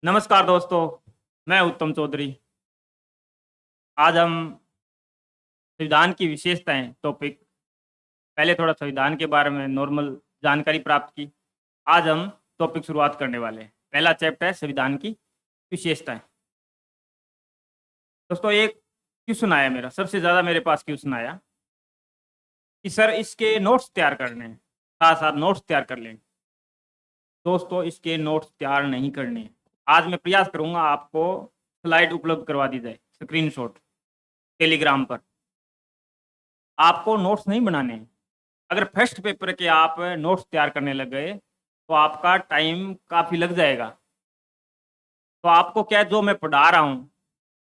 नमस्कार दोस्तों, मैं उत्तम चौधरी। आज हम संविधान की विशेषताएं टॉपिक, पहले थोड़ा संविधान के बारे में नॉर्मल जानकारी प्राप्त की। आज हम टॉपिक शुरुआत करने वाले हैं। पहला चैप्टर है संविधान की विशेषताएं। दोस्तों, एक क्वेश्चन आया मेरा, सबसे ज़्यादा मेरे पास क्वेश्चन आया कि सर इसके नोट्स तैयार करने हैं, साथ साथ नोट्स तैयार कर लेंगे। दोस्तों, इसके नोट्स तैयार नहीं करने हैं। आज मैं प्रयास करूंगा आपको स्लाइड उपलब्ध करवा दी जाए, स्क्रीनशॉट टेलीग्राम पर। आपको नोट्स नहीं बनाने हैं। अगर फर्स्ट पेपर के आप नोट्स तैयार करने लग गए तो आपका टाइम काफ़ी लग जाएगा। तो आपको क्या है, जो मैं पढ़ा रहा हूँ,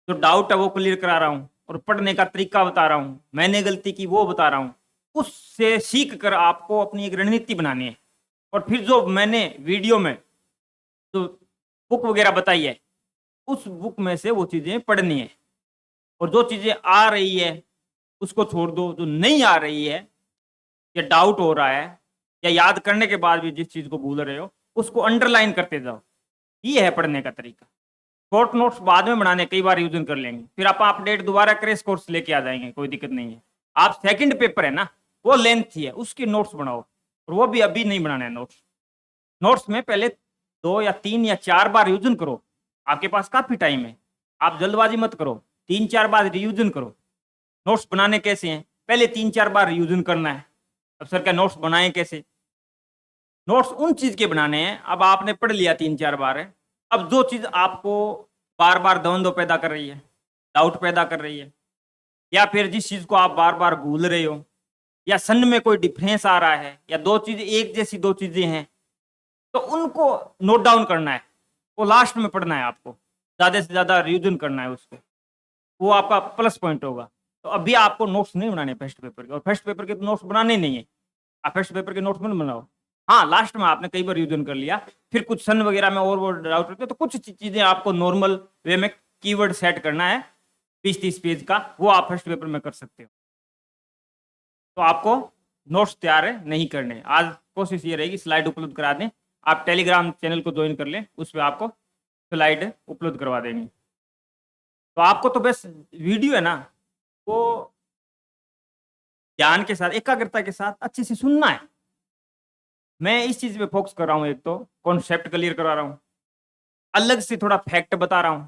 जो डाउट है वो क्लियर करा रहा हूँ और पढ़ने का तरीका बता रहा हूँ, मैंने गलती की वो बता रहा हूँ। उससे सीख कर आपको अपनी एक रणनीति बनानी है और फिर जो मैंने वीडियो में जो बुक वगैरह बताई है, उस बुक में से वो चीज़ें पढ़नी है। और जो चीज़ें आ रही है उसको छोड़ दो, जो नहीं आ रही है या डाउट हो रहा है या याद करने के बाद भी जिस चीज़ को भूल रहे हो उसको अंडरलाइन करते जाओ। ये है पढ़ने का तरीका। शॉर्ट नोट्स बाद में बनाने, कई बार यूजन कर लेंगे, फिर आप अपडेट दोबारा क्रैश कोर्स लेके आ जाएंगे, कोई दिक्कत नहीं है। आप सेकंड पेपर है ना, वो लेंथ ही है, उसके नोट्स बनाओ और वो भी अभी नहीं बनाना है। नोट्स नोट्स में पहले 2 या 3 या 4 बार रिवीजन करो। आपके पास काफ़ी टाइम है, आप जल्दबाजी मत करो। 3-4 बार रिवीजन करो। नोट्स बनाने कैसे हैं, पहले 3-4 बार रिवीजन करना है। अब सर क्या नोट्स बनाएं कैसे? नोट्स उन चीज़ के बनाने हैं, अब आपने पढ़ लिया 3-4 बार है, अब जो चीज़ आपको बार बार द्वंद्व पैदा कर रही है, डाउट पैदा कर रही है, या फिर जिस चीज़ को आप बार बार भूल रहे हो, या सन में कोई डिफरेंस आ रहा है, या दो चीज़ें एक जैसी दो चीज़ें हैं, तो उनको नोट डाउन करना है। वो लास्ट में पढ़ना है, आपको ज़्यादा से ज़्यादा रिवीजन करना है उसको, वो आपका प्लस पॉइंट होगा। तो अभी आपको नोट्स नहीं बनाने फर्स्ट पेपर के, और फर्स्ट पेपर के तो नोट्स बनाने नहीं है। आप फर्स्ट पेपर के नोट्स मत बनाओ। हाँ, लास्ट में आपने कई बार रिवीजन कर लिया, फिर कुछ सन वगैरह में और वो डाउट रहते तो कुछ चीज़ें आपको नॉर्मल वे में कीवर्ड सेट करना है 20-30 पेज का, वो आप फर्स्ट पेपर में कर सकते हो। तो आपको नोट्स तैयार है नहीं करने। आज कोशिश ये रहेगी स्लाइड उपलब्ध करा दें। आप टेलीग्राम चैनल को ज्वाइन कर लें, उस पर आपको स्लाइड उपलब्ध करवा देंगे। तो आपको तो बस वीडियो है ना, वो ध्यान के साथ, एकाग्रता के साथ अच्छे से सुनना है। मैं इस चीज़ पे फोकस कर रहा हूँ, एक तो कॉन्सेप्ट क्लियर करवा रहा हूँ, अलग से थोड़ा फैक्ट बता रहा हूँ,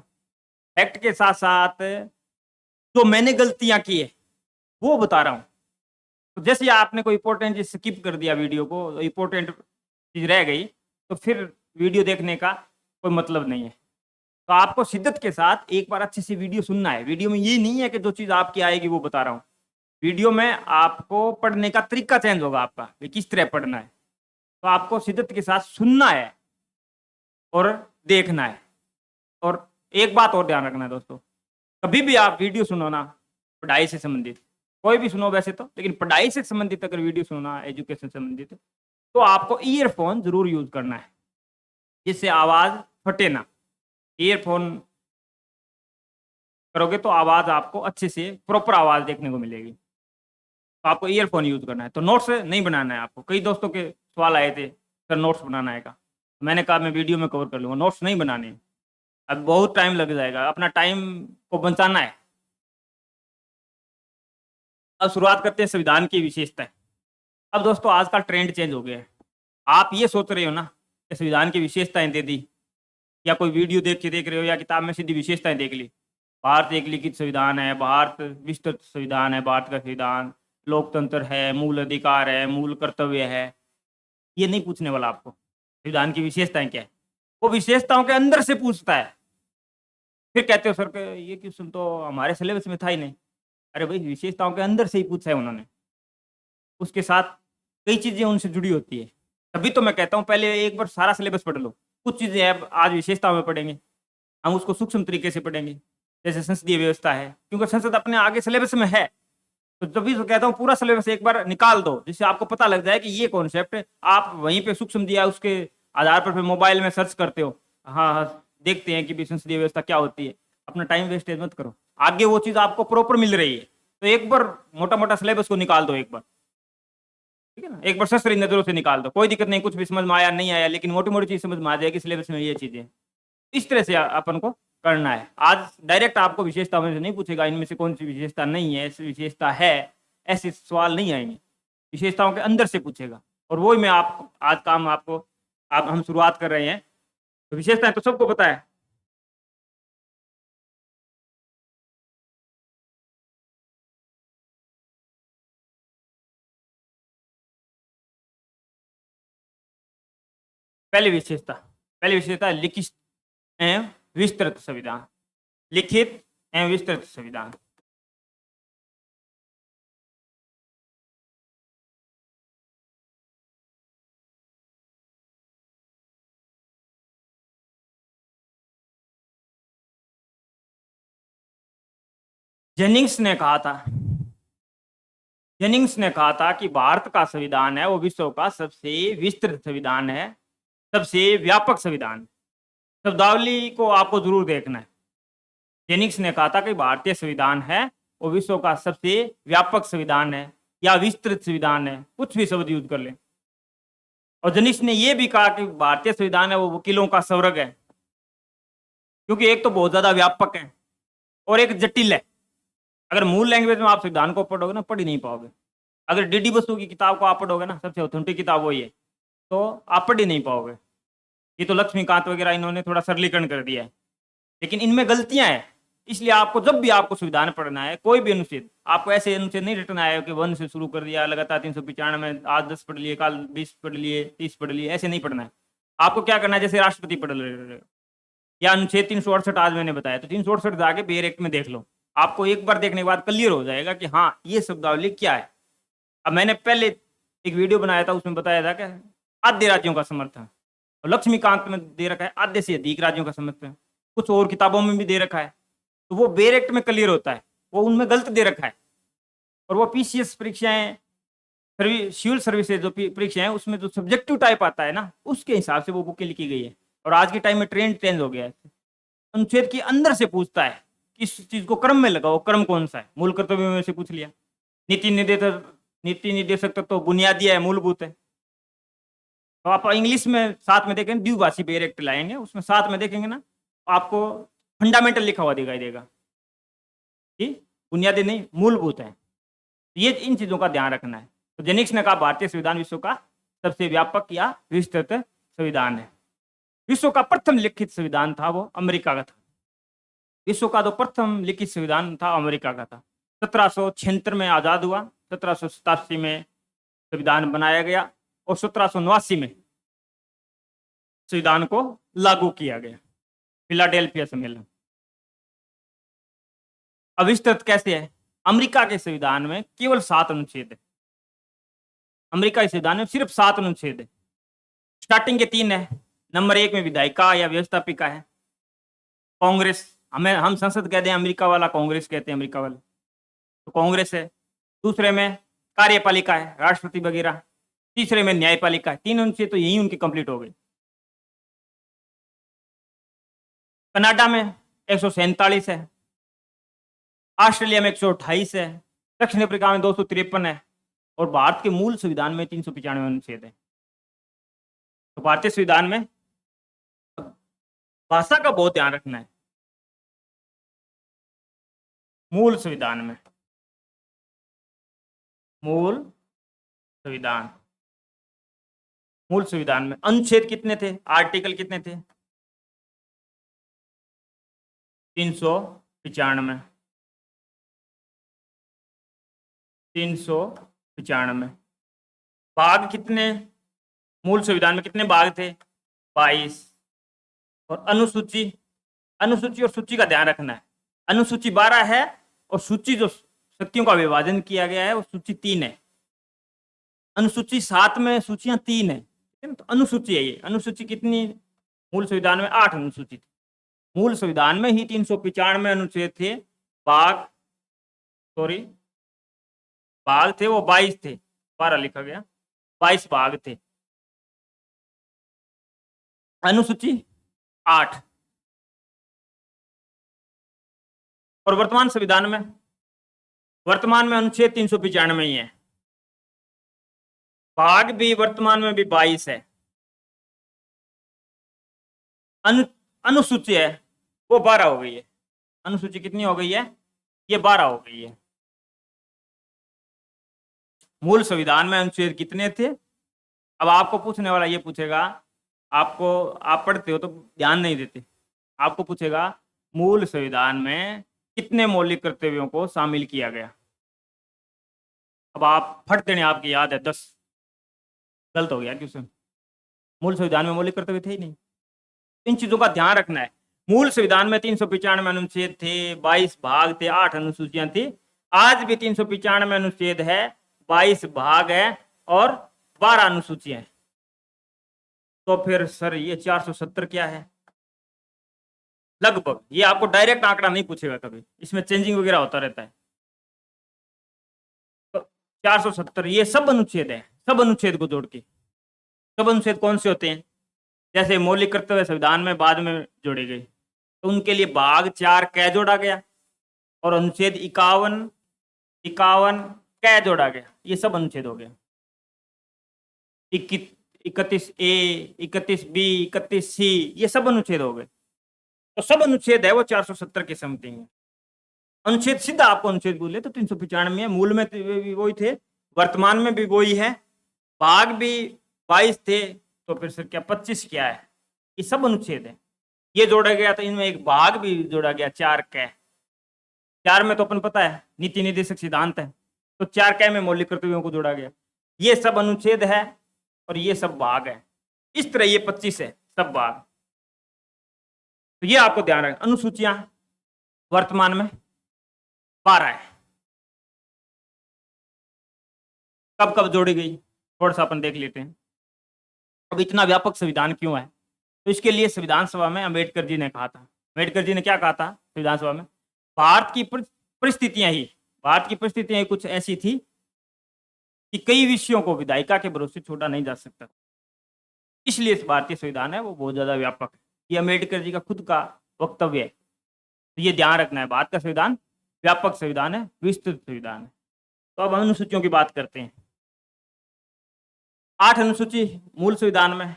फैक्ट के साथ साथ जो मैंने गलतियाँ की है वो बता रहा हूँ। तो जैसे आपने कोई इंपॉर्टेंट चीज़ स्किप कर दिया, वीडियो को इंपॉर्टेंट चीज़ रह गई, तो फिर वीडियो देखने का कोई मतलब नहीं है। तो आपको शिद्दत के साथ एक बार अच्छे से वीडियो सुनना है। वीडियो में ये नहीं है कि जो चीज़ आपकी आएगी वो बता रहा हूँ। वीडियो में आपको पढ़ने का तरीका चेंज होगा आपका, कि किस तरह पढ़ना है। तो आपको शिद्दत के साथ सुनना है और देखना है। और एक बात और ध्यान रखना है दोस्तों, कभी भी आप वीडियो सुनो ना पढ़ाई से संबंधित, कोई भी सुनो वैसे तो, लेकिन पढ़ाई से संबंधित अगर वीडियो सुनना, एजुकेशन से संबंधित, तो आपको ईयरफोन जरूर यूज करना है, जिससे आवाज़ फटे ना। ईयरफोन करोगे तो आवाज़ आपको अच्छे से प्रॉपर आवाज़ देखने को मिलेगी। तो आपको ईयरफोन यूज करना है। तो नोट्स नहीं बनाना है आपको। कई दोस्तों के सवाल आए थे, सर नोट्स बनाना है का, मैंने कहा मैं वीडियो में कवर कर लूँगा, नोट्स नहीं बनाने हैं। अब बहुत टाइम लग जाएगा, अपना टाइम को बचाना है। अब शुरुआत करते हैं संविधान की विशेषताएं। अब दोस्तों, आज का ट्रेंड चेंज हो गया है। आप ये सोच रहे हो ना कि संविधान की विशेषताएं दे दी, या कोई वीडियो देख रहे हो, या किताब में सीधी विशेषताएं देख ली। भारत एक लिखित संविधान है, भारत विस्तृत संविधान है, भारत का संविधान लोकतंत्र है, मूल अधिकार है, मूल कर्तव्य है। ये नहीं पूछने वाला आपको संविधान की विशेषताएं क्या है। वो विशेषताओं के अंदर से पूछता है। फिर कहते हो सर के ये क्वेश्चन तो हमारे सिलेबस में था ही नहीं। अरे भाई, विशेषताओं के अंदर से ही पूछा है उन्होंने, उसके साथ कई चीज़ें उनसे जुड़ी होती है। तभी तो मैं कहता हूँ पहले एक बार सारा सिलेबस पढ़ लो। कुछ चीज़ें अब आज विशेषताओं में पढ़ेंगे, हम उसको सूक्ष्म तरीके से पढ़ेंगे, जैसे संसदीय व्यवस्था है, क्योंकि संसद अपने आगे सिलेबस में है। तो तभी तो कहता हूँ पूरा सिलेबस एक बार निकाल दो, जिससे आपको पता लग जाए कि ये कॉन्सेप्ट आप वहीं पे सूक्ष्म दिया है, उसके आधार पर फिर मोबाइल में सर्च करते हो। हाँ हाँ, देखते हैं कि भी संसदीय व्यवस्था क्या होती है। अपना टाइम वेस्टेज मत करो, आगे वो चीज़ आपको प्रॉपर मिल रही है। तो एक बार मोटा मोटा सिलेबस को निकाल दो एक बार, ठीक है ना। एक बार सस्ती नजरों से निकाल दो, कोई दिक्कत नहीं, कुछ भी समझ में आया नहीं आया, लेकिन मोटी मोटी चीज समझ में आ जाएगी सिलेबस में ये चीजें। इस तरह से अपन को करना है। आज डायरेक्ट आपको विशेषता में से नहीं पूछेगा इनमें से कौन सी विशेषता नहीं है, ऐसी विशेषता है, ऐसे सवाल नहीं आएंगे, विशेषताओं के अंदर से पूछेगा। और वही मैं आपको आज काम आपको आप हम शुरुआत कर रहे हैं। तो विशेषताएं तो सबको पता है। पहली विशेषता लिखित एवं विस्तृत संविधान। लिखित एवं विस्तृत संविधान। जेनिंग्स ने कहा था कि भारत का संविधान है वो विश्व का सबसे विस्तृत संविधान है, सबसे व्यापक संविधान। शब्दावली को आपको जरूर देखना है। जेनिंग्स ने कहा था कि भारतीय संविधान है वो विश्व का सबसे व्यापक संविधान है या विस्तृत संविधान है, कुछ भी शब्द यूज कर ले। और जेनिंग्स ने यह भी कहा कि भारतीय संविधान है वो वकीलों का स्वर्ग है, क्योंकि एक तो बहुत ज्यादा व्यापक है और एक जटिल है। अगर मूल लैंग्वेज में आप संविधान को पढ़ोगे ना, पढ़ ही नहीं पाओगे। अगर डी बसु की किताब को आप पढ़ोगे ना, सबसे ऑथेंटिक किताब वही है, तो आप पढ़ ही नहीं पाओगे। ये तो लक्ष्मीकांत वगैरह इन्होंने थोड़ा सरलीकरण कर दिया है, लेकिन इनमें गलतियां हैं। इसलिए आपको जब भी आपको संविधान पढ़ना है, कोई भी अनुच्छेद, आपको ऐसे अनुच्छेद नहीं रटना है कि 1 से शुरू कर दिया लगातार 395, आज 10 पढ़ लिए, कल 20 पढ़ लिए, 30 पढ़ लिए, ऐसे नहीं पढ़ना है। आपको क्या करना है, जैसे राष्ट्रपति पढ़ रहे हो या अनुच्छेद 368 आज मैंने बताया, तो 368 जाके बेयर एक्ट में देख लो। आपको एक बार देखने के बाद क्लियर हो जाएगा कि हाँ ये शब्दावली क्या है। अब मैंने पहले एक वीडियो बनाया था, उसमें बताया था कि आधे राज्यों का समर्थन, और लक्ष्मीकांत में दे रखा है आधे से अधिक राज्यों का समर्थन, कुछ और किताबों में भी दे रखा है। तो वो बेयर एक्ट में क्लियर होता है, वो उनमें गलत दे रखा है। और वो पीसीएस परीक्षाएं, सिविल सर्विसेज जो परीक्षाएं हैं, उसमें जो सब्जेक्टिव टाइप आता है ना, उसके हिसाब से वो बुकें लिखी गई है। और आज के टाइम में ट्रेंड चेंज हो गया है। अनुच्छेद के अंदर से पूछता है किस चीज को क्रम में लगाओ, क्रम कौन सा है। मूल कर्तव्य में से पूछ लिया। नीति निर्देशक तो बुनियादी है, मूलभूत है। तो आप इंग्लिश में साथ में देखेंगे, द्विभाषी बेयर एक्ट लाएंगे, उसमें साथ में देखेंगे ना, आपको फंडामेंटल लिखा हुआ दिखाई देगा कि बुनियादी नहीं, मूलभूत है। ये इन चीजों का ध्यान रखना है। तो जेनिक्स ने कहा भारतीय संविधान विश्व का सबसे व्यापक या विस्तृत संविधान है। विश्व का प्रथम लिखित संविधान था वो अमेरिका का था। विश्व का जो प्रथम लिखित संविधान था अमेरिका का था। 1776 में आजाद हुआ, 1787 में संविधान बनाया गया और 1789 में संविधान को लागू किया गया, फिलाडेल्फिया सम्मेलन। अब विस्तृत कैसे है? अमेरिका के संविधान में केवल 7 अनुच्छेद है। अमेरिका के संविधान में सिर्फ 7 अनुच्छेद है। स्टार्टिंग के 3 है। नंबर 1 में विधायिका या व्यवस्थापिका है, कांग्रेस, हम संसद कहते हैं, अमेरिका वाला कांग्रेस कहते हैं, अमेरिका वाले तो कांग्रेस है। दूसरे में कार्यपालिका है, राष्ट्रपति वगैरह। तीसरे में न्यायपालिका है। 3 अनुच्छेद तो यही उनके कंप्लीट हो गए। कनाडा में 147 है, ऑस्ट्रेलिया में 128 है, दक्षिण अफ्रीका में 253 है और भारत के मूल संविधान में 395 अनुच्छेद है। तो भारतीय संविधान में भाषा का बहुत ध्यान रखना है। मूल संविधान में अनुच्छेद कितने थे, आर्टिकल कितने थे? 395। 395। भाग कितने, मूल संविधान में कितने भाग थे? 22। और अनुसूची और सूची का ध्यान रखना है। अनुसूची 12 है और सूची जो शक्तियों का विभाजन किया गया है वो सूची 3 है। अनुसूची 7 में सूचियां 3 है, तो अनुसूची है ये। अनुसूची कितनी? मूल संविधान में 8 अनुसूची थी। मूल संविधान में ही 395 अनुच्छेद थे। भाग थे वो 22 थे, 12 लिखा गया, 22 भाग थे। अनुसूची 8। और वर्तमान में अनुच्छेद 395 ही है। भाग भी वर्तमान में भी 22 है। अनुसूची है वो 12 हो गई है। अनुसूची कितनी हो गई है? ये 12 हो गई है। मूल संविधान में अनुच्छेद कितने थे? अब आपको पूछने वाला ये पूछेगा, आपको, आप पढ़ते हो तो ध्यान नहीं देते, आपको पूछेगा मूल संविधान में कितने मौलिक कर्तव्यों को शामिल किया गया। अब आप फट देने, आपकी याद है 10। गलत हो गया क्वेश्चन। मूल संविधान में मौलिक कर्तव्य थे ही नहीं। इन चीजों का ध्यान रखना है। मूल संविधान में 395 अनुच्छेद थे, 22 भाग थे, 8 अनुसूचियां थी। आज भी 395 अनुच्छेद है, 22 भाग है और 12 अनुसूचियां हैं। तो फिर सर ये 470 क्या है? लगभग। ये आपको डायरेक्ट आंकड़ा नहीं पूछेगा कभी, इसमें चेंजिंग वगैरह होता रहता है। तो 470 ये सब अनुच्छेद है, सब अनुच्छेद को जोड़ के। सब अनुच्छेद कौन से होते हैं? जैसे मौलिक कर्तव्य संविधान में बाद में जोड़े गए, तो उनके लिए भाग 4 कै जोड़ा गया और अनुच्छेद 51 कै जोड़ा गया। ये सब अनुच्छेद हो गया। 31A, 31B, 31C, ये सब अनुच्छेद हो गए। तो सब अनुच्छेद है वो 470 के समथिंग है। अनुच्छेद सीधा आपको अनुच्छेद बोले तो 395 है। मूल में भी वही थे, वर्तमान में भी वही है, भाग भी 22 थे, तो फिर सर क्या 25 क्या है? ये सब अनुच्छेद है। ये जोड़ा गया तो इनमें एक भाग भी जोड़ा गया 4 कै। 4 में तो अपन पता है नीति निर्देशक सिद्धांत है, तो 4 कै में मौलिक कर्तव्यों को जोड़ा गया। ये सब अनुच्छेद है और ये सब भाग है। इस तरह ये 25 है सब भाग। तो ये आपको ध्यान रखना। अनुसूचियां वर्तमान में 12 है। कब कब जोड़ी गई थोड़ा सा अपन देख लेते हैं। अब इतना व्यापक संविधान क्यों है? तो इसके लिए संविधान सभा में अंबेडकर जी ने कहा था। अंबेडकर जी ने क्या कहा था संविधान सभा में? भारत की परिस्थितियां ही कुछ ऐसी थी कि कई विषयों को विधायिका के भरोसे छोड़ा नहीं जा सकता। इसलिए इस भारतीय संविधान है वो बहुत ज्यादा व्यापक है। ये अम्बेडकर जी का खुद का वक्तव्य है। तो ये ध्यान रखना है, भारत का संविधान व्यापक संविधान है, विस्तृत संविधान है। तो अब अनुसूचियों की बात करते हैं। 8 अनुसूची मूल संविधान में।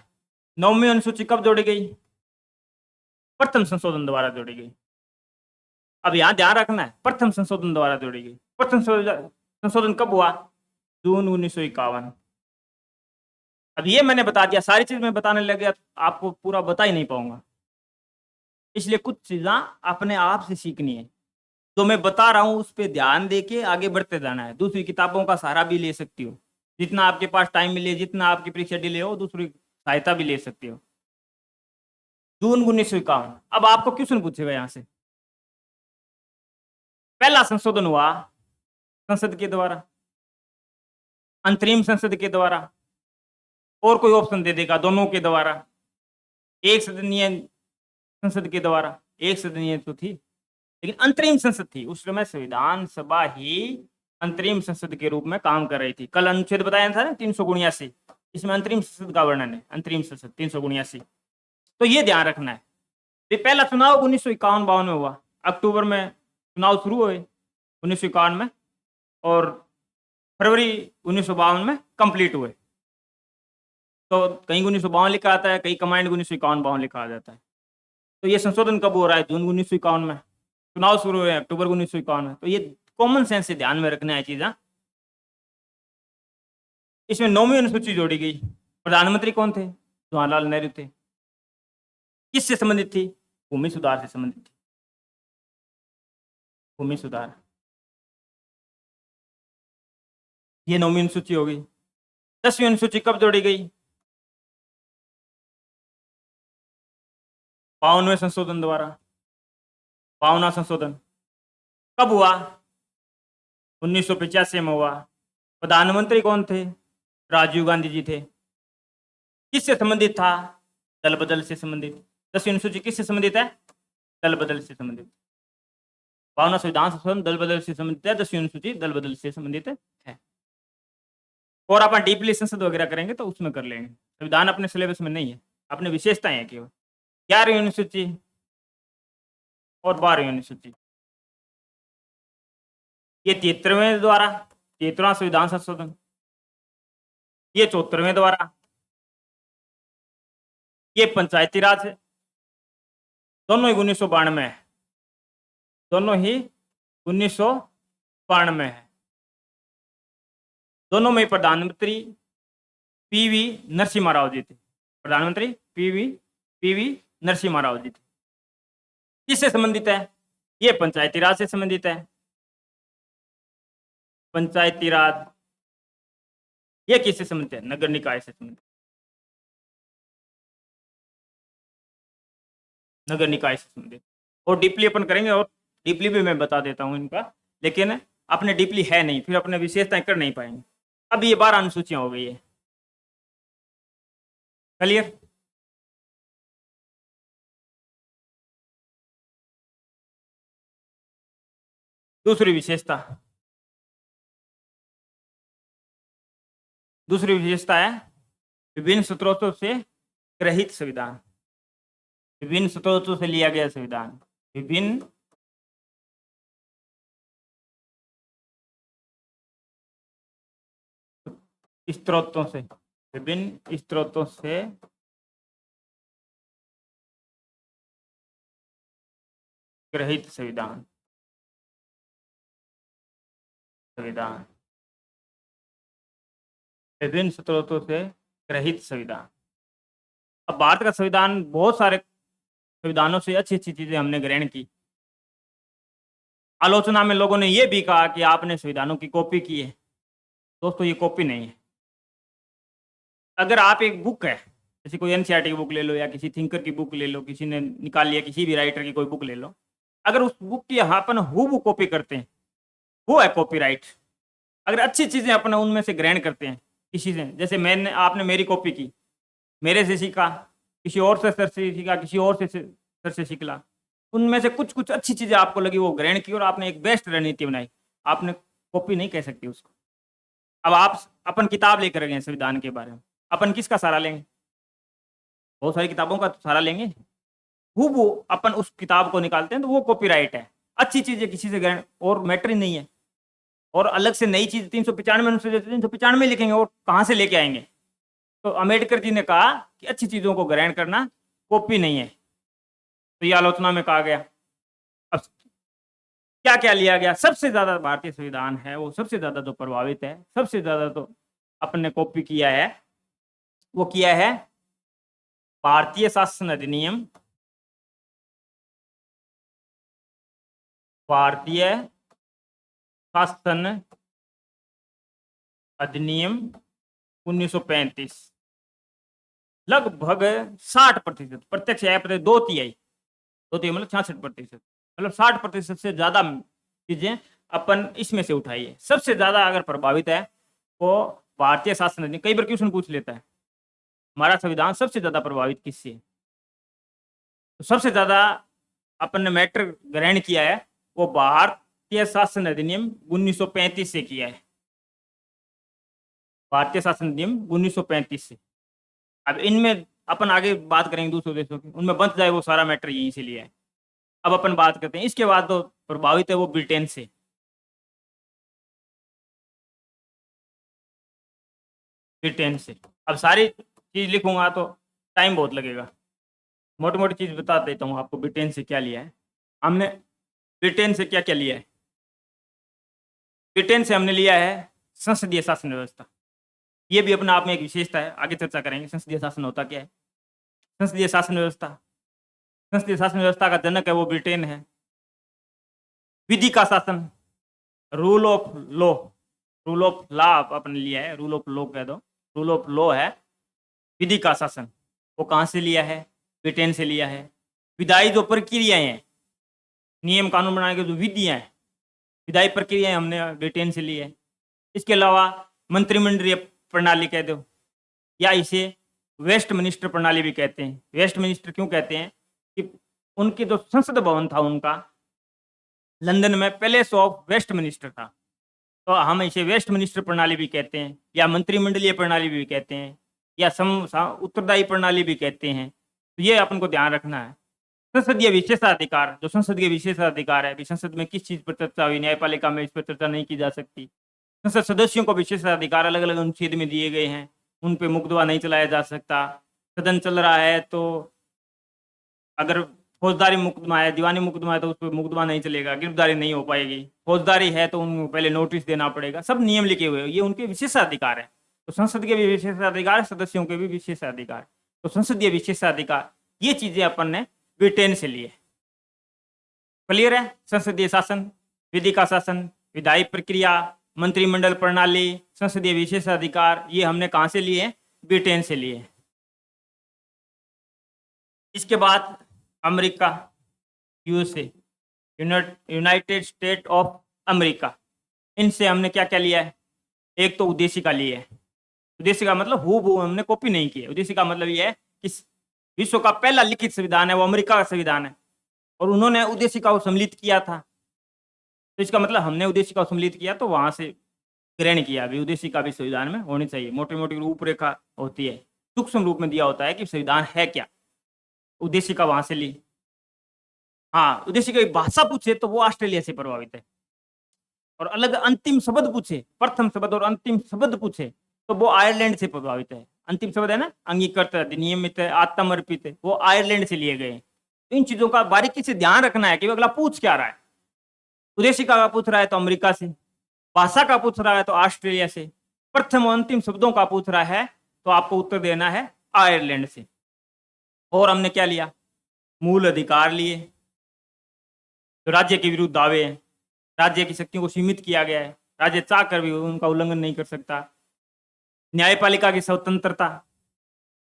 9वीं अनुसूची कब जोड़ी गई? प्रथम संशोधन द्वारा जोड़ी गई। अब यहां ध्यान रखना है, प्रथम संशोधन द्वारा जोड़ी गई। प्रथम संशोधन कब हुआ? जून 1951। अब ये मैंने बता दिया, सारी चीज मैं बताने लग गया आपको पूरा बता ही नहीं पाऊंगा। इसलिए कुछ चीजें अपने आप से सीखनी है। तो मैं बता रहा हूं उस पर ध्यान देके आगे बढ़ते जाना है। दूसरी किताबों का सहारा भी ले सकती हो, जितना आपके पास टाइम मिले, जितना आपकी परीक्षा डिले हो, दूसरी सहायता भी ले सकते हो। जून 1951। अब आपको क्वेश्चन पूछेगा यहां से, पहला संशोधन हुआ संसद के द्वारा, अंतरिम संसद के द्वारा, और कोई ऑप्शन दे देगा दोनों के द्वारा, एक सदनीय संसद के द्वारा। एक सदनीय तो थी लेकिन अंतरिम संसद थी। उस समय संविधान सभा ही अंतरिम संसद के रूप में काम कर रही थी। कल अनुच्छेद बताया था ना 379, इसमें अंतरिम संसद का वर्णन है। अंतरिम संसद 379। तो ये ध्यान रखना है। ये पहला चुनाव 1951-52 में हुआ। अक्टूबर में चुनाव शुरू हुए 1951 में और फरवरी 1952 में कंप्लीट हुए। तो कहीं 1952 लिखा आता है, कहीं कमांड 1951-52 लिखा जाता है। तो ये संशोधन कब हो रहा है? जून 1951 में। चुनाव शुरू हुए अक्टूबर 1951 में। तो ये कॉमन सेंस से ध्यान में रखना है चीज़ें। इसमें 9वीं अनुसूची जोड़ी गई। प्रधानमंत्री कौन थे? जवाहरलाल नेहरू थे। किससे संबंधित थी? भूमि सुधार से संबंधित थी। भूमि सुधार, ये 9वीं अनुसूची हो गई। 10वीं अनुसूची कब जोड़ी गई? 52वें संशोधन द्वारा। 52वां संशोधन कब हुआ? 1985 में हुआ। प्रधानमंत्री कौन थे? राजीव गांधी जी थे। किससे संबंधित था? दल बदल से संबंधित। 10वीं अनुसूची किससे संबंधित है? दल बदल से संबंधित। 52वां संविधान संशोधन दल बदल से संबंधित है। 10वीं अनुसूची दल बदल से संबंधित है। और अपन डीपली संसद वगैरह करेंगे तो उसमें कर लेंगे। संविधान अपने सिलेबस में नहीं है, अपने विशेषताएं हैं केवल। 11वीं अनुसूची और 12वीं अनुसूची, ये 73वें द्वारा, 73वां संविधान संशोधन। ये 74वें द्वारा। ये पंचायती राज है। दोनों ही 1992 है, दोनों ही 1992 है। दोनों में प्रधानमंत्री पीवी नरसिम्हा राव जी थे। प्रधानमंत्री पीवी नरसिम्हा राव जी थे। किससे संबंधित है? ये पंचायती राज से संबंधित है। पंचायती राज। ये किससे संबंधित है? नगर निकाय से संबंधित। नगर निकाय से संबंधित। और डीपली अपन करेंगे, और डीपली भी मैं बता देता हूँ इनका, लेकिन अपने डीपली है नहीं, फिर अपने विशेषताएं कर नहीं पाएंगे। अब ये 12 अनुसूचियां हो गई है। क्लियर? दूसरी विशेषता है विभिन्न स्रोतों से ग्रहित संविधान। विभिन्न स्रोतों से लिया गया संविधान। विभिन्न स्रोतों से, विभिन्न स्रोतों से ग्रहित संविधान। विभिन्न स्रोतों से ग्रहित संविधान। अब भारत का संविधान, बहुत सारे संविधानों से अच्छी अच्छी चीजें हमने ग्रहण की। आलोचना में लोगों ने यह भी कहा कि आपने संविधानों की कॉपी की है। दोस्तों, ये कॉपी नहीं है। अगर आप एक बुक है, जैसे कोई एनसीईआरटी की बुक ले लो या किसी थिंकर की बुक ले लो, किसी ने निकाल लिया, किसी भी राइटर की कोई बुक ले लो, अगर उस बुक की अपन हूबहू कॉपी करते हैं, वो है कॉपीराइट। अगर अच्छी चीजें अपन उनमें से ग्रहण करते हैं किसी से, जैसे आपने मेरी कॉपी की, मेरे से सीखा, किसी और से सर से सीखा, किसी और से सर से सीखला, उनमें से कुछ कुछ अच्छी चीजें आपको लगी, वो ग्रहण की और आपने एक बेस्ट रणनीति बनाई, आपने कॉपी नहीं कह सकती उसको। अब आप अपन किताब लेकर गए संविधान के बारे में, अपन किसका सहारा लेंगे? बहुत सारी किताबों का सहारा लेंगे। वो अपन उस किताब को निकालते हैं तो वो कॉपीराइट है। अच्छी चीज है किसी से ग्रहण, और मैटर ही नहीं है। और अलग से नई चीज 395 अनुच्छेद 395 लिखेंगे और कहाँ से लेके आएंगे? तो अम्बेडकर जी ने कहा कि अच्छी चीजों को ग्रहण करना कॉपी नहीं है, तो ये आलोचना में कहा गया। अब क्या क्या लिया गया? सबसे ज्यादा भारतीय संविधान है वो सबसे ज्यादा जो प्रभावित है, सबसे ज्यादा तो अपन ने कॉपी किया है, वो किया है भारतीय शासन अधिनियम। भारतीय शासन अधिनियम 1935। लगभग 60%, प्रत्यक्ष या अप्रत्यक्ष दो तिहाई मतलब 66%, मतलब 60% से ज्यादा चीजें अपन इसमें से उठाई है। सबसे ज्यादा अगर प्रभावित है वो भारतीय शासन अधिनियम। कई बार क्वेश्चन पूछ लेता है हमारा संविधान सबसे ज्यादा प्रभावित किससे है, तो सबसे ज्यादा अपन ने मैटर ग्रहण किया है वो भारतीय शासन अधिनियम 1935 से किया है। भारतीय शासन अधिनियम 1935 से। अब इनमें अपन आगे बात करेंगे दूसरे देशों की, उनमें बंध जाए वो सारा मैटर यहीं से लिया है। अब अपन बात करते हैं इसके बाद तो प्रभावित है वो ब्रिटेन से। ब्रिटेन से अब सारी चीज लिखूंगा तो टाइम बहुत लगेगा, मोटी मोटी चीज बता देता हूँ आपको। ब्रिटेन से क्या लिया है हमने, ब्रिटेन से क्या क्या लिया है? ब्रिटेन से हमने लिया है संसदीय शासन व्यवस्था। ये भी अपने आप में एक विशेषता है, आगे चर्चा करेंगे संसदीय शासन होता क्या है। संसदीय शासन व्यवस्था, संसदीय शासन व्यवस्था का जनक है वो ब्रिटेन है। विधि का शासन, rule of law, rule of law आपने लिया है, रूल ऑफ लॉ कह दो, रूल ऑफ लॉ है विधि का शासन। वो कहाँ से लिया है? ब्रिटेन से लिया है। विधायी जो प्रक्रियाएं हैं, नियम कानून बनाने की जो विधियां हैं, विधायी प्रक्रियाएं हमने ब्रिटेन से ली है। इसके अलावा मंत्रिमंडलीय प्रणाली कह दो, या इसे वेस्ट मिनिस्टर प्रणाली भी कहते हैं। वेस्ट मिनिस्टर क्यों कहते हैं कि उनकी जो संसद भवन था उनका लंदन में पैलेस ऑफ वेस्ट मिनिस्टर था, तो हम इसे वेस्ट मिनिस्टर प्रणाली भी कहते हैं, या मंत्रिमंडलीय प्रणाली भी कहते हैं, या उत्तरदायी प्रणाली भी कहते हैं। तो ये अपन को ध्यान रखना है। संसदीय विशेषाधिकार, जो संसद के विशेषाधिकार है, संसद में किस चीज पर चर्चा हुई, न्यायपालिका में इस पर चर्चा नहीं की जा सकती। संसद सदस्यों को विशेषाधिकार अलग अलग अनुच्छेद में दिए गए हैं, उन पे मुकदमा नहीं चलाया जा सकता। सदन चल रहा है तो अगर फौजदारी मुकदमा है, दीवानी मुकदमा है तो उस पर मुकदमा नहीं चलेगा, गिरफ्तारी नहीं हो पाएगी। फौजदारी है तो उनको पहले नोटिस देना पड़ेगा। सब नियम लिखे हुए हैं, ये उनके विशेषाधिकार है। तो संसद के भी विशेषाधिकार है, सदस्यों के भी विशेषाधिकार। तो संसदीय विशेषाधिकार ये चीजें अपन ने ब्रिटेन से लिए। क्लियर है? संसदीय शासन, विधि का शासन, विधायी प्रक्रिया, मंत्रिमंडल प्रणाली, संसदीय विशेषाधिकार, ये हमने कहां से लिए? ब्रिटेन से लिए। इसके बाद America, USA, United state of America, इनसे हमने क्या क्या लिया है? एक तो उद्देशिका ली है। उद्देशिका मतलब हूबहू हमने कॉपी नहीं की है। उद्देशिका मतलब ये है कि विश्व का पहला लिखित संविधान है वो अमेरिका का संविधान है, और उन्होंने उद्देशिका को सम्मिलित किया था। तो इसका मतलब हमने उद्देशिका को सम्मिलित किया तो वहां से ग्रहण किया। अभी उद्देशिका भी संविधान में होनी चाहिए। मोटी मोटी रूपरेखा होती है, सूक्ष्म रूप में दिया होता है कि संविधान है क्या। उद्देशिका वहां से ली। हाँ, उद्देशिका की भाषा पूछे तो वो ऑस्ट्रेलिया से प्रभावित है। और अलग अंतिम शब्द पूछे, प्रथम शब्द और अंतिम शब्द पूछे तो वो आयरलैंड से प्रभावित है। अंतिम शब्द है ना, अंगीकृत, नियमित है, आत्मर्पित है, वो आयरलैंड से लिए गए। तो इन चीजों का बारीकी से ध्यान रखना है कि अगला पूछ क्या रहा है। उद्देशिका का पूछ रहा है तो अमेरिका से, भाषा का पूछ रहा है तो ऑस्ट्रेलिया से, प्रथम और अंतिम शब्दों का पूछ रहा है तो आपको उत्तर देना है आयरलैंड से। और हमने क्या लिया? मूल अधिकार लिए। तो राज्य के विरुद्ध दावे हैं, राज्य की शक्तियों को सीमित किया गया है, राज्य चाह कर भी उनका उल्लंघन नहीं कर सकता। न्यायपालिका की स्वतंत्रता,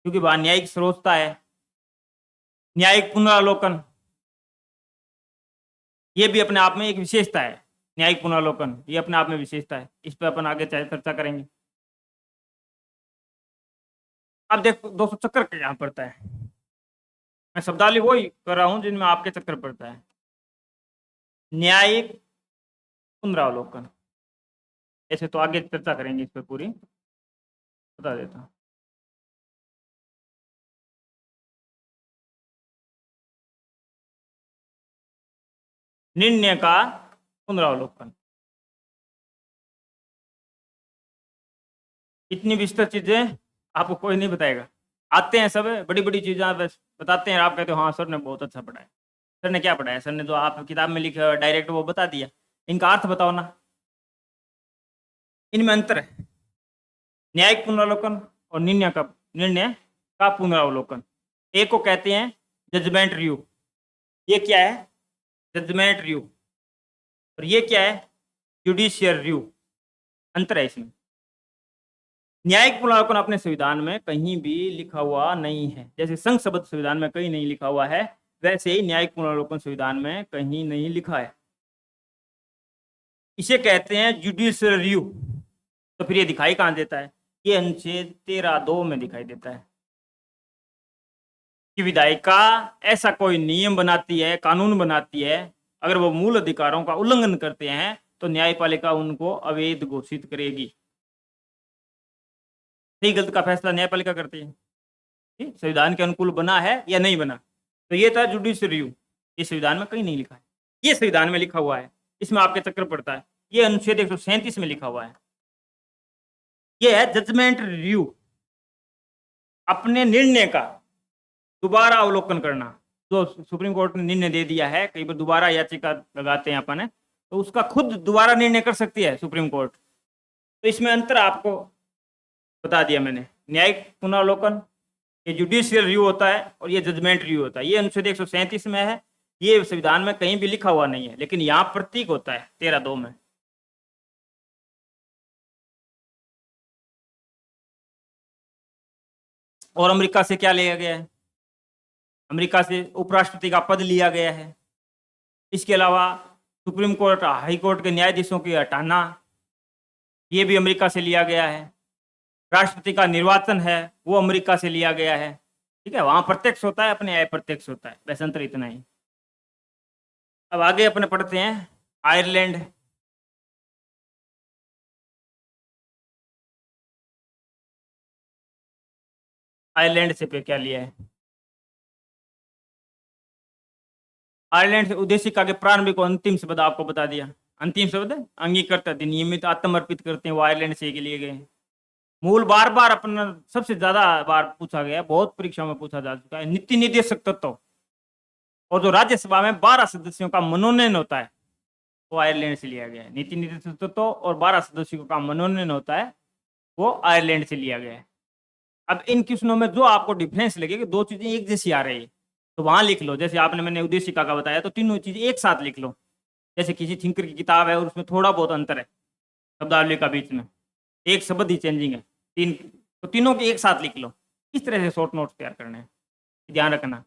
क्योंकि वहां न्यायिक सर्वोच्चता है। न्यायिक पुनरावलोकन, ये भी अपने आप में एक विशेषता है। न्यायिक पुनरावलोकन ये अपने आप में विशेषता है। इस पर अपन आगे चर्चा करेंगे। अब देखो दोस्तों, चक्कर क्या पड़ता है। मैं शब्दावली वही कर रहा हूं जिनमें आपके चक्कर पड़ता है। न्यायिक पुनरावलोकन, ऐसे तो आगे चर्चा करेंगे इस पर पूरी, बता देता हूं। निर्णय का पुनरावलोकन, इतनी विस्तृत चीजें आपको कोई नहीं बताएगा। आते हैं सब बड़ी बड़ी चीजें बस बताते हैं, आप कहते हो हाँ सर ने बहुत अच्छा पढ़ाया। सर ने क्या पढ़ाया? सर ने जो आप किताब में लिखा डायरेक्ट वो बता दिया। इनका अर्थ बताओ ना। इनमें अंतर है, न्यायिक पुनरावलोकन और निर्णय का पुनरावलोकन। एक को कहते हैं जजमेंट रिव्यू, ये क्या है? Judgment review. और ये क्या है? Judicial review. अंतर है इसमें। न्यायिक पुनरावलोकन अपने संविधान में कहीं भी लिखा हुआ नहीं है। जैसे संघ शब्द संविधान में कहीं नहीं लिखा हुआ है, वैसे ही न्यायिक पुनरावलोकन संविधान में कहीं नहीं लिखा है। इसे कहते हैं जुडिशियल रिव्यू। तो फिर ये दिखाई कहां देता है? ये अनुच्छेद 13(2) में दिखाई देता है कि विधायिका ऐसा कोई नियम बनाती है, कानून बनाती है, अगर वो मूल अधिकारों का उल्लंघन करते हैं तो न्यायपालिका उनको अवैध घोषित करेगी। सही गलत का फैसला न्यायपालिका करती है, संविधान के अनुकूल बना है या नहीं बना। तो ये था जुडिशियल रिव्यू। ये संविधान में कहीं नहीं लिखा है, ये संविधान में लिखा हुआ है। इसमें आपके चक्कर पड़ता है। ये अनुच्छेद 137 में लिखा हुआ है। ये है जजमेंट रिव्यू, अपने निर्णय का दोबारा अवलोकन करना। जो सुप्रीम कोर्ट ने निर्णय दे दिया है, कई बार दोबारा याचिका लगाते हैं अपन, तो उसका खुद दोबारा निर्णय कर सकती है सुप्रीम कोर्ट। तो इसमें अंतर आपको बता दिया मैंने। न्यायिक पुनरावलोकन ये जुडिशियल रिव्यू होता है और ये जजमेंट रिव्यू होता है। ये अनुच्छेद 137 में है, ये संविधान में कहीं भी लिखा हुआ नहीं है, लेकिन यहाँ प्रतीक होता है 13(2) में। और अमेरिका से क्या लिया गया है? अमेरिका से उपराष्ट्रपति का पद लिया गया है। इसके अलावा सुप्रीम कोर्ट, हाई कोर्ट के न्यायाधीशों की हटाना, ये भी अमेरिका से लिया गया है। राष्ट्रपति का निर्वाचन है वो अमेरिका से लिया गया है। ठीक है, वहां प्रत्यक्ष होता है, अपने अप्रत्यक्ष होता है। बस अंतर इतना ही। अब आगे अपने पढ़ते हैं आयरलैंड। आयरलैंड से पे क्या लिया है? आयरलैंड से उद्देशिका के प्रारंभिक और अंतिम शब्द आपको बता दिया। अंतिम शब्द अंगीकृत, नियमित, आत्मर्पित करते हैं, वो आयरलैंड से के लिए गए। मूल बार बार अपना सबसे ज्यादा बार पूछा गया, बहुत परीक्षा में पूछा जा चुका है। नीति निर्देशक तत्व, और जो राज्यसभा में 12 सदस्यों का मनोनयन होता है वो आयरलैंड से लिया गया है। नीति नेतृत्व और 12 सदस्यों का मनोनयन होता है वो आयरलैंड से लिया गया है। अब इन क्वेश्चनों में जो आपको डिफरेंस लगे कि दो चीजें एक जैसी आ रही है तो वहां लिख लो। जैसे आपने मैंने उद्देशिका का बताया तो तीनों चीजें एक साथ लिख लो। जैसे किसी थिंकर की किताब है और उसमें थोड़ा बहुत अंतर है शब्दावली का बीच में, एक शब्द ही चेंजिंग है, तीन तो तीनों के एक साथ लिख लो। इस तरह से शॉर्ट नोट्स तैयार करने हैं, ध्यान रखना।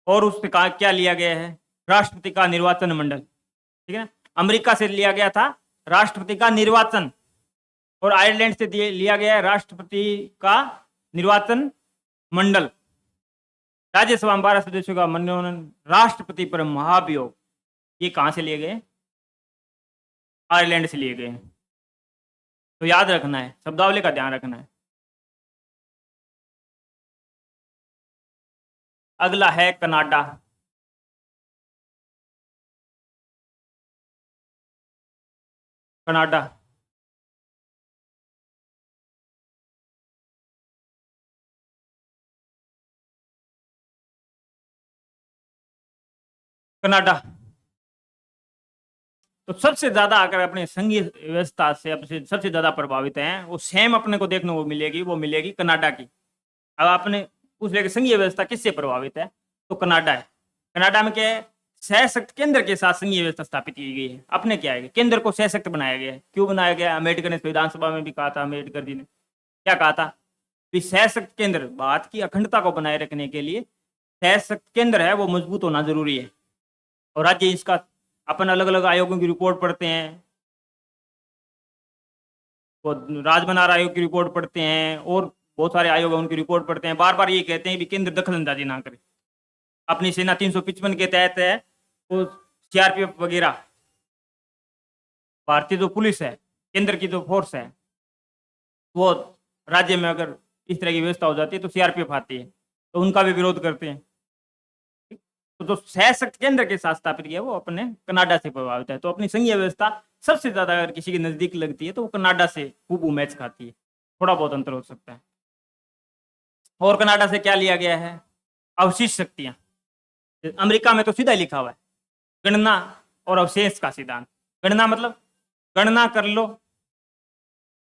और उससे कहा क्या लिया गया है, राष्ट्रपति का निर्वाचन मंडल, ठीक है ना। अमेरिका से लिया गया था राष्ट्रपति का निर्वाचन और आयरलैंड से लिया गया है राष्ट्रपति का निर्वाचन मंडल। राज्यसभा में 12 सदस्यों का मनोनयन, राष्ट्रपति पर महाभियोग, ये कहां से लिए गए, आयरलैंड से लिए गए। तो याद रखना है, शब्दावली का ध्यान रखना है। अगला है कनाडा। कनाडा कनाडा तो सबसे ज्यादा अगर अपने संघीय व्यवस्था से अपने सबसे ज्यादा प्रभावित हैं वो सेम अपने को देखने को मिलेगी, वो मिलेगी कनाडा की। अब आपने पूछ लिया कि संघीय व्यवस्था किससे प्रभावित है, तो कनाडा है। कनाडा में क्या है, सशक्त केंद्र के साथ संघीय व्यवस्था स्थापित की गई है। अपने क्या है, केंद्र को सशक्त बनाया गया है। क्यों बनाया गया, अम्बेडकर ने विधानसभा में भी कहा था, अम्बेडकर जी ने क्या कहा था कि सशक्त केंद्र, भारत की अखंडता को बनाए रखने के लिए सशक्त केंद्र है वो मजबूत होना जरूरी है। और राज्य इसका अपन अलग अलग आयोगों की रिपोर्ट पढ़ते हैं, वो राजमनार आयोग की रिपोर्ट पढ़ते हैं और बहुत सारे आयोग हैं उनकी रिपोर्ट पढ़ते हैं, बार बार ये कहते हैं कि केंद्र दखल अंदाजी ना करे। अपनी सेना 355 के तहत है, वो सीआरपीएफ वगैरह, भारतीय जो पुलिस है, केंद्र की जो फोर्स है, वो राज्य में अगर इस तरह की व्यवस्था हो जाती है तो सीआरपीएफ आती है, तो उनका भी विरोध करते हैं। तो जो सशक्त केंद्र के साथ स्थापित किया वो अपने कनाडा से प्रभावित है। तो अपनी संघीय व्यवस्था सबसे ज्यादा अगर किसी के नजदीक लगती है तो वो कनाडा से खूब मैच खाती है, थोड़ा बहुत अंतर हो सकता है। और कनाडा से क्या लिया गया है, अवशिष्ट शक्तियां। अमेरिका में तो सीधा लिखा हुआ है गणना और अवशेष का सिद्धांत। गणना मतलब गणना कर लो,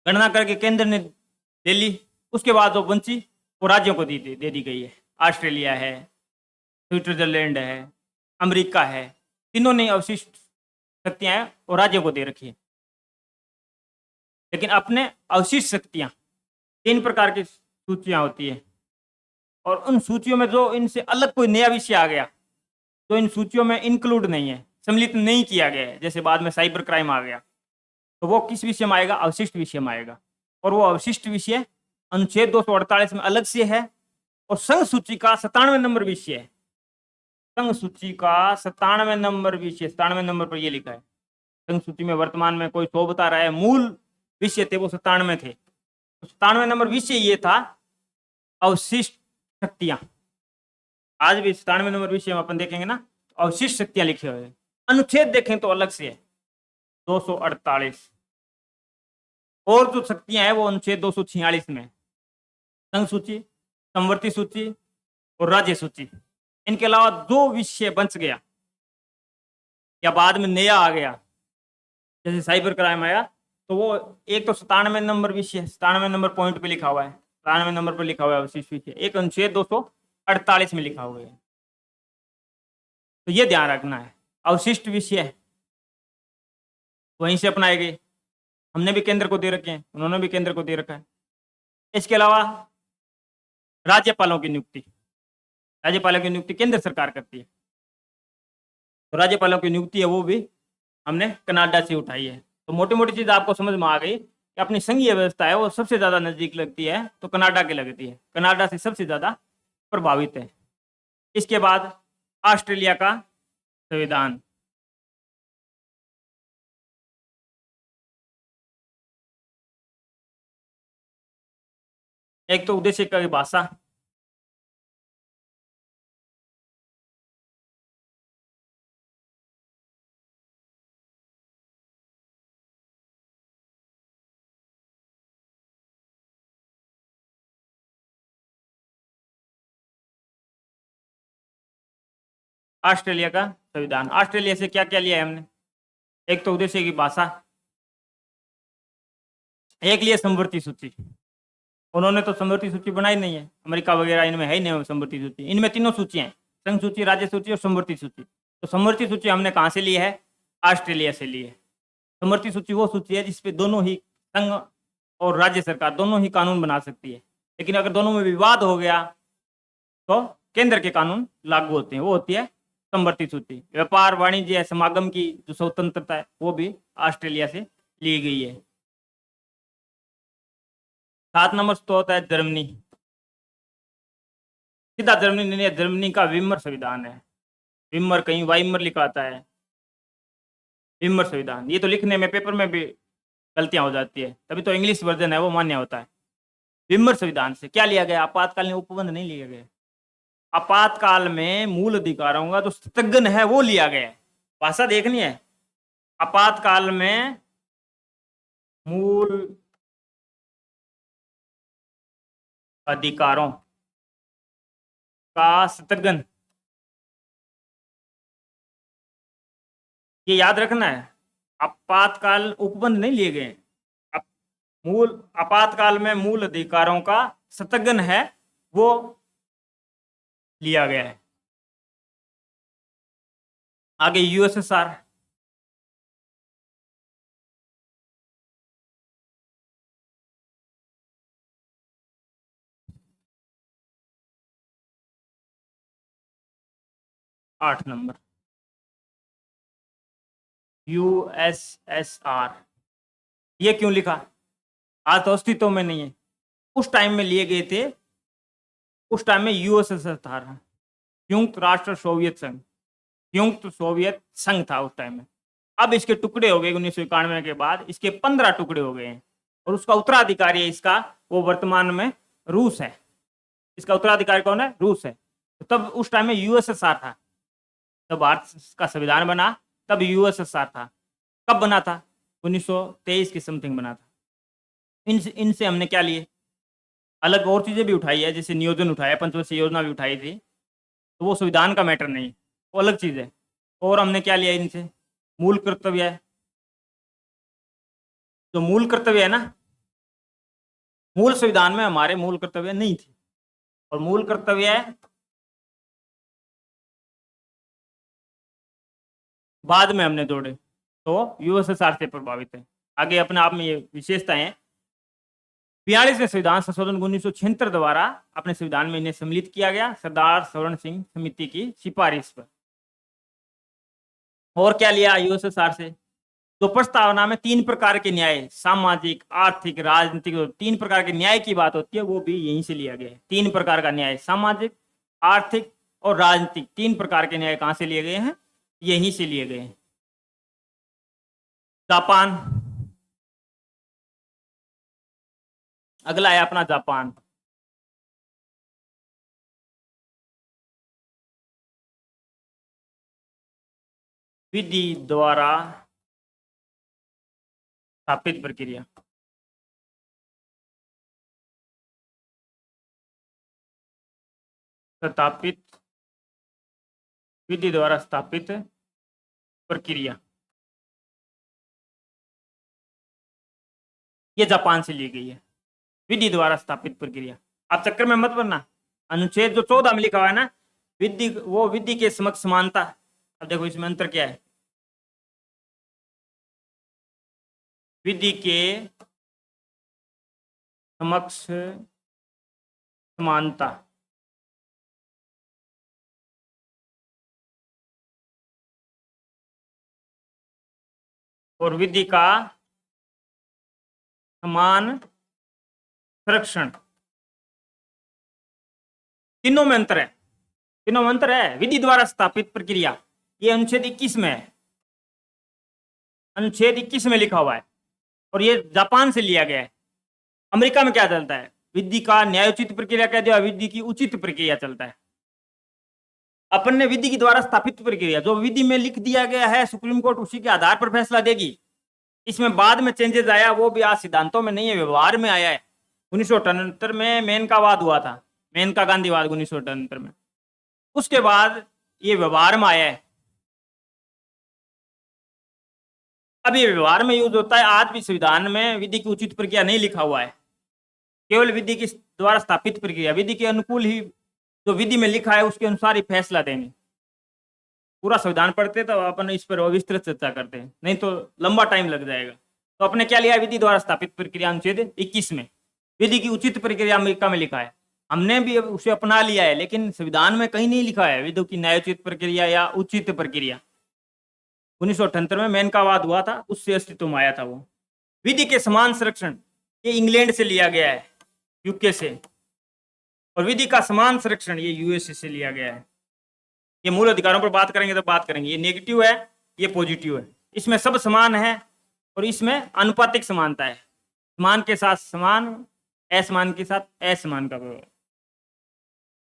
गणना करके केंद्र ने ले ली, उसके बाद जो बची वो राज्यों को दे दी गई है। ऑस्ट्रेलिया है, स्विट्जरलैंड है, अमेरिका है, तीनों ने अवशिष्ट शक्तियां हैं और राज्यों को दे रखी है। लेकिन अपने अवशिष्ट शक्तियां 3 प्रकार की सूचियां होती है और उन सूचियों में जो इनसे अलग कोई नया विषय आ गया तो इन सूचियों में इंक्लूड नहीं है, सम्मिलित नहीं किया गया है, जैसे बाद में साइबर क्राइम आ गया, तो वो किस विषय में आएगा, अवशिष्ट विषय में आएगा। और वो अवशिष्ट विषय अनुच्छेद 248 में अलग से है और संघ सूची का 97 नंबर विषय है। संघ सूची का 97 नंबर विषय, 97 नंबर पर ये लिखा है। संघ सूची में वर्तमान में कोई 100 बता रहा है, मूल विषय थे वो 97 थे। तो 97 नंबर विषय ये था अवशिष्ट शक्तियां। आज भी 97 नंबर विषय में अपन देखेंगे ना, अवशिष्ट शक्तियां लिखे हुए हैं। अनुच्छेद देखें तो अलग से है 248, और जो शक्तियां हैं वो अनुच्छेद 246 में, संघ सूची, संवर्ती सूची और राज्य सूची। इनके अलावा दो विषय बच गया या बाद में नया आ गया, जैसे साइबर क्राइम आया, तो वो एक तो 97 नंबर विषय, 97 नंबर पॉइंट पे लिखा हुआ है, 97 नंबर पर लिखा हुआ है अवशिष्ट विषय, एक अनुच्छेद 248 में लिखा हुआ है। तो ये ध्यान रखना है, अवशिष्ट विषय वहीं से अपनाए गए। हमने भी केंद्र को दे रखे हैं, उन्होंने भी केंद्र को दे रखा है। इसके अलावा राज्यपालों की नियुक्ति, राज्यपालों की नियुक्ति केंद्र सरकार करती है। तो राज्यपालों की नियुक्ति है वो भी हमने कनाडा से उठाई है। तो मोटी मोटी चीज आपको समझ में आ गई कि अपनी संघीय व्यवस्था है वो सबसे ज्यादा नजदीक लगती है तो कनाडा की लगती है, कनाडा से सबसे ज्यादा प्रभावित है। इसके बाद ऑस्ट्रेलिया का संविधान। एक तो उद्देश्य की भाषा, ऑस्ट्रेलिया का संविधान। ऑस्ट्रेलिया से क्या क्या लिया है हमने? एक तो उद्देश्य की भाषा, एक लिए समवर्ती सूची। उन्होंने तो समवर्ती सूची बनाई नहीं है, अमेरिका वगैरह इनमें है ही नहीं समवर्ती सूची। इनमें तीनों सूचियां हैं, संघ सूची, राज्य सूची और समवर्ती सूची। तो समवर्ती सूची हमने कहाँ से ली है? ऑस्ट्रेलिया से ली है। समवर्ती सूची वो सूची है जिसपे दोनों ही संघ और राज्य सरकार दोनों ही कानून बना सकती है, लेकिन अगर दोनों में विवाद हो गया तो केंद्र के कानून लागू होते हैं, वो होती है समवर्ती सूची। व्यापार वाणिज्य समागम की जो स्वतंत्रता है वो भी ऑस्ट्रेलिया से ली गई है। 7 नंबर तो होता है जर्मनी। सीधा जर्मनी नहीं है, जर्मनी का विमर संविधान है। विमर कहीं वाइमर लिखा आता है, विमर संविधान। ये तो लिखने में पेपर में भी गलतियां हो जाती है, तभी तो इंग्लिश वर्जन है वो मान्य होता है। विमर संविधान से क्या लिया गया? आपातकालीन उपबंध नहीं लिया गया। आपातकाल में मूल अधिकारों का जो स्थगन है वो लिया गया है। भाषा देखनी है। आपातकाल में मूल अधिकारों का स्थगन, ये याद रखना है। आपातकाल उपबंध नहीं लिए गए। मूल आपातकाल में मूल अधिकारों का स्थगन है वो लिया गया है। आगे यूएसएसआर। आठ नंबर यूएसएसआर। ये क्यों लिखा? आज तो अस्तित्व में नहीं है, उस टाइम में लिए गए थे। उस टाइम में यूएसएसआर था, संयुक्त राष्ट्र सोवियत संघ, संयुक्त सोवियत संघ था उस टाइम में। अब इसके टुकड़े हो गए 1991 के बाद, इसके 15 टुकड़े हो गए हैं और उसका उत्तराधिकारी है इसका, वो वर्तमान में रूस है। इसका उत्तराधिकारी कौन है? रूस है। तो तब उस टाइम में यूएसएसआर था, तब भारत का संविधान बना, तब यूएसएसआर था। कब बना था? 1923 के समथिंग बना था। इनसे हमने क्या लिए? अलग और चीजें भी उठाई है, जैसे नियोजन उठाया, पंचवर्षीय योजना भी उठाई थी, तो वो संविधान का मैटर नहीं, वो अलग चीज है। और हमने क्या लिया इनसे? मूल कर्तव्य है। जो मूल कर्तव्य है ना, मूल संविधान में हमारे मूल कर्तव्य नहीं थे, और मूल कर्तव्य बाद में हमने जोड़े, तो यूएसएसआर से प्रभावित है। आगे अपने आप में ये विशेषताएं हैं। 42वें संविधान संशोधन 1976 द्वारा अपने संविधान में इन्हें सम्मिलित किया गया, सरदार स्वर्ण सिंह समिति की सिफारिश पर। और क्या लिया यूएसएसआर से? तो प्रस्तावना में 3 प्रकार के न्याय, सामाजिक, आर्थिक, राजनीतिक, 3 प्रकार के न्याय की बात होती है, वो भी यहीं से लिया गया है। 3 प्रकार का न्याय, सामाजिक, आर्थिक और राजनीतिक, 3 प्रकार के न्याय कहां से लिए गए हैं? यहीं से लिए गए हैं। जापान, अगला है अपना जापान। विधि द्वारा स्थापित प्रक्रिया। स्थापित, विधि द्वारा स्थापित प्रक्रिया, ये जापान से ली गई है। विधि द्वारा स्थापित प्रक्रिया, आप चक्कर में मत पड़ना। अनुच्छेद जो 14 में लिखा हुआ है ना, विधि, वो विधि के समक्ष समानता। अब देखो इसमें अंतर क्या है? विधि के समक्ष समानता, और विधि का समान संरक्षण, तीनों में अंतर है। तीनों में अंतर है। विधि द्वारा स्थापित प्रक्रिया, ये अनुच्छेद 21 में है, अनुच्छेद 21 में लिखा हुआ है, और ये जापान से लिया गया है। अमेरिका में क्या चलता है? विधि का न्यायोचित प्रक्रिया कह दिया, विधि की उचित प्रक्रिया चलता है। अपन ने विधि के द्वारा स्थापित प्रक्रिया, जो विधि में लिख दिया गया है, सुप्रीम कोर्ट उसी के आधार पर फैसला देगी। इसमें बाद में चेंजेस आया, वो भी आज सिद्धांतों में नहीं है, व्यवहार में आया है। 1978 में मेनका वाद हुआ था, मेनका गांधीवाद 1978 में। उसके बाद ये व्यवहार में आया है। अब ये व्यवहार में यूज होता है, आज भी संविधान में विधि की उचित प्रक्रिया नहीं लिखा हुआ है, केवल विधि के द्वारा स्थापित प्रक्रिया, विधि के अनुकूल ही जो विधि में लिखा है उसके अनुसार ही फैसला देंगे। पूरा संविधान पढ़ते तो अपन इस पर विस्तृत चर्चा करते हैं, नहीं तो लंबा टाइम लग जाएगा। तो अपने क्या लिया, विधि द्वारा स्थापित प्रक्रिया अनुच्छेद 21 में विधि की उचित प्रक्रिया अमेरिका में लिखा है, हमने भी उसे अपना लिया है, लेकिन संविधान में कहीं नहीं लिखा है विधि की न्यायोचित प्रक्रिया या उचित प्रक्रिया। 1978 में मेनकावाद हुआ था, उससे अस्तित्व में आया था वो। विधि के समान संरक्षण ये इंग्लैंड से लिया गया है, यूके से, और विधि का समान संरक्षण ये यूएसए से लिया गया है। ये मूल अधिकारों पर बात करेंगे तो बात करेंगे, ये नेगेटिव है, ये पॉजिटिव है। इसमें सब समान है और इसमें अनुपातिक समानता है, समान के साथ समान, असमान के साथ असमान का व्यवहार।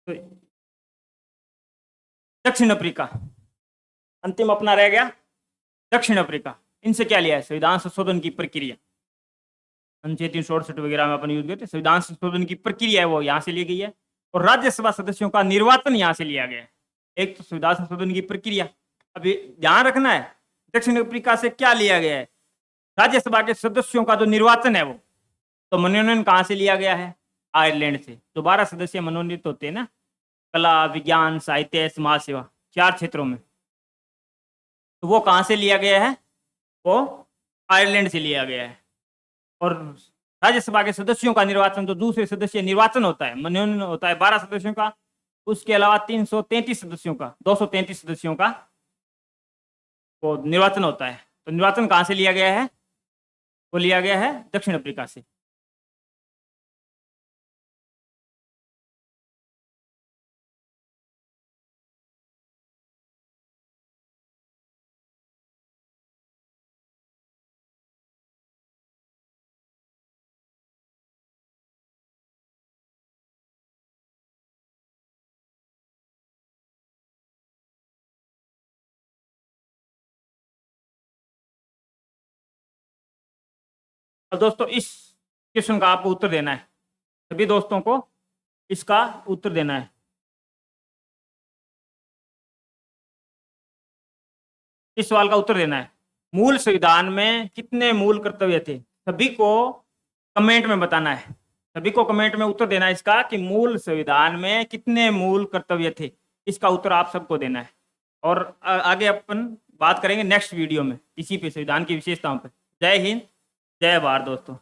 तो दक्षिण अफ्रीका अंतिम अपना रह गया, दक्षिण अफ्रीका। इनसे क्या लिया है, संविधान संशोधन की प्रक्रिया, अनुच्छेद 368 वगैरह में अपन यूज करते, संविधान संशोधन की प्रक्रिया है वो यहाँ से ली गई है, और राज्यसभा सदस्यों का निर्वाचन यहाँ से लिया गया है। एक तो संविधान संशोधन की प्रक्रिया, अभी ध्यान रखना है दक्षिण अफ्रीका से क्या लिया गया है, राज्यसभा के सदस्यों का जो निर्वाचन है वो, तो मनोनयन कहाँ से लिया गया है, आयरलैंड से। जो 12 सदस्य मनोनीत होते हैं ना, कला, विज्ञान, साहित्य, समाज सेवा, 4 क्षेत्रों में, तो वो कहाँ से लिया गया है, वो आयरलैंड से लिया गया है। और राज्यसभा के सदस्यों का निर्वाचन, जो दूसरे सदस्य निर्वाचन होता है, मनोनयन होता है 12 सदस्यों का, उसके अलावा 333 सदस्यों का, 233 सदस्यों का वो निर्वाचन होता है। तो निर्वाचन कहाँ से लिया गया है, वो लिया गया है दक्षिण अफ्रीका से। और दोस्तों इस क्वेश्चन का आपको उत्तर देना है, सभी दोस्तों को इसका उत्तर देना है। इस सवाल का उत्तर देना है, मूल संविधान में कितने मूल कर्तव्य थे, सभी को कमेंट में बताना है, सभी को कमेंट में उत्तर देना है इसका कि मूल संविधान में कितने मूल कर्तव्य थे, इसका उत्तर आप सबको देना है। और आगे अपन बात करेंगे नेक्स्ट वीडियो में इसी पे, संविधान की विशेषताओं पे। जय हिंद, जय भारत दोस्तों।